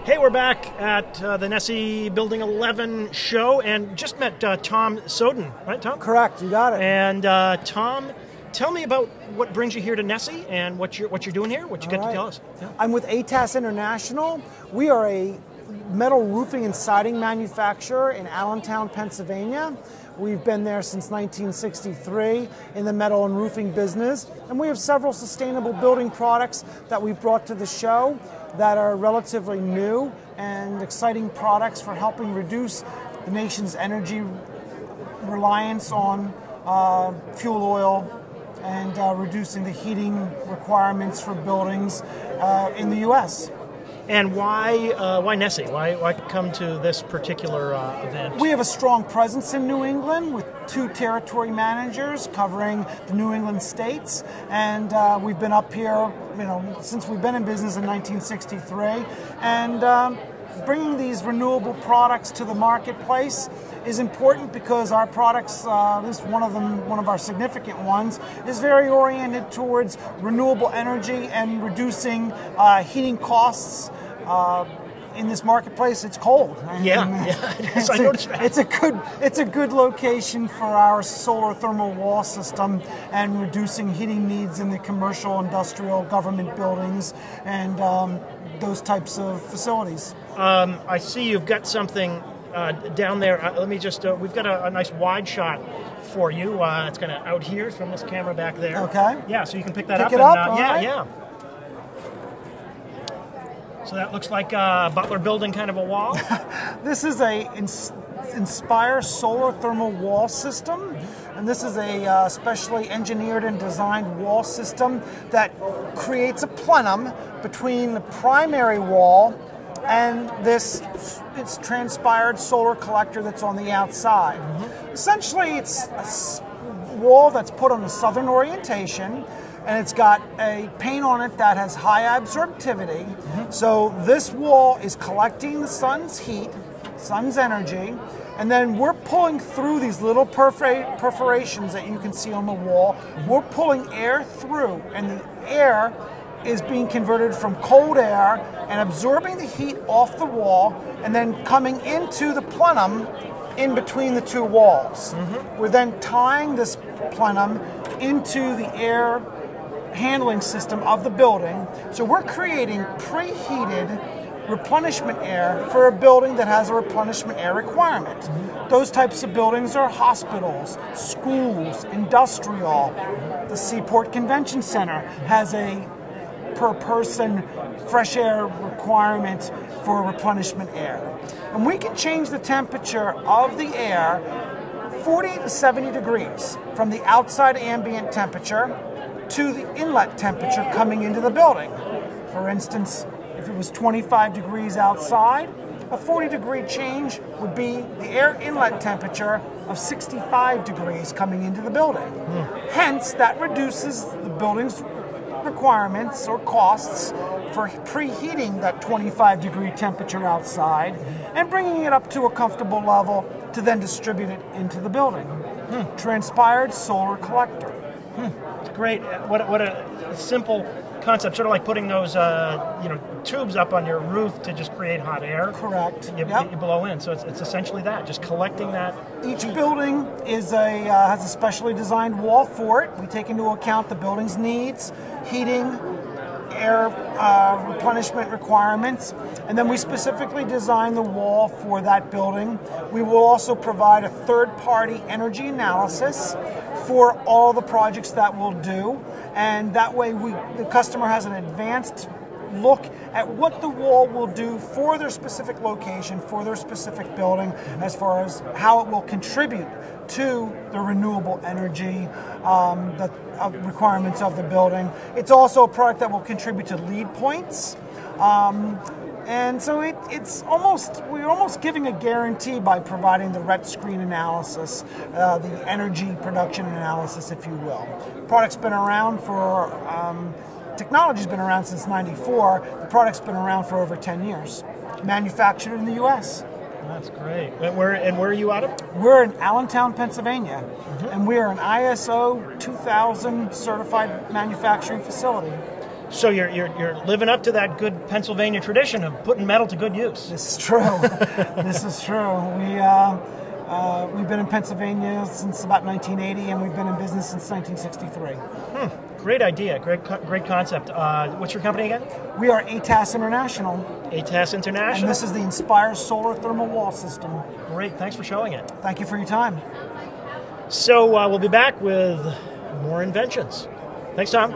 Hey, we're back at the NESE Building 11 show, and just met Tom Soden, right, Tom? Correct, you got it. And Tom, tell me about what brings you here to NESE and what you're doing here, what you get to tell us. Yeah. I'm with ATAS International. We are a metal roofing and siding manufacturer in Allentown, Pennsylvania. We've been there since 1963 in the metal and roofing business, and we have several sustainable building products that we've brought to the show that are relatively new and exciting products for helping reduce the nation's energy reliance on fuel oil and reducing the heating requirements for buildings in the U.S. And why NESE? Why come to this particular event? We have a strong presence in New England with 2 territory managers covering the New England states, and we've been up here, since we've been in business in 1963, and bringing these renewable products to the marketplace is important because our products, at least one of our significant ones, is very oriented towards renewable energy and reducing heating costs. In this marketplace, it's cold. Yeah, it is. I noticed that. It's a good location for our solar thermal wall system and reducing heating needs in the commercial, industrial, government buildings and those types of facilities. I see you've got something down there. Let me just, we've got a nice wide shot for you. It's kind of out here from this camera back there. Okay. Yeah, so you can pick that up. Pick it up? Yeah, right. yeah. So that looks like a Butler building kind of a wall. This is a Inspire solar thermal wall system, and this is a specially engineered and designed wall system that creates a plenum between the primary wall and it's transpired solar collector that's on the outside. Essentially, it's a wall that's put on a southern orientation, and it's got a paint on it that has high absorptivity. So this wall is collecting the sun's heat, sun's energy, and then we're pulling through these little perforations that you can see on the wall. We're pulling air through, and the air is being converted from cold air and absorbing the heat off the wall and then coming into the plenum in between the 2 walls. We're then tying this plenum into the air handling system of the building. So we're creating preheated replenishment air for a building that has a replenishment air requirement. Those types of buildings are hospitals, schools, industrial. The Seaport Convention Center has a per person fresh air requirement for replenishment air. And we can change the temperature of the air 40 to 70 degrees from the outside ambient temperature to the inlet temperature coming into the building. For instance, if it was 25 degrees outside, a 40-degree change would be the air inlet temperature of 65 degrees coming into the building. Hence, that reduces the building's requirements or costs for preheating that 25-degree temperature outside and bringing it up to a comfortable level to then distribute it into the building. Transpired solar collector. Great. What a simple concept, sort of like putting those tubes up on your roof to just create hot air. Correct. You blow in. So it's essentially that, just collecting that. Each building is has a specially designed wall for it. We take into account the building's needs, heating, air replenishment requirements, and then we specifically design the wall for that building. We will also provide a third-party energy analysis for all the projects that we'll do, and that way the customer has an advanced look at what the wall will do for their specific location, for their specific building, as far as how it will contribute to the renewable energy requirements of the building. It's also a product that will contribute to lead points. And so we're almost giving a guarantee by providing the RET screen analysis, the energy production analysis, if you will. The product's been around for, technology's been around since '94. The product's been around for over 10 years. Manufactured in the U.S. That's great. And where are you out of? We're in Allentown, Pennsylvania, and we are an ISO 2000 certified manufacturing facility. So you're living up to that good Pennsylvania tradition of putting metal to good use. This is true. This is true. We've been in Pennsylvania since about 1980, and we've been in business since 1963. Great idea. Great concept. What's your company again? We are ATAS International. ATAS International. And this is the Inspire Solar Thermal Wall System. Great. Thanks for showing it. Thank you for your time. So we'll be back with more inventions. Thanks, Tom.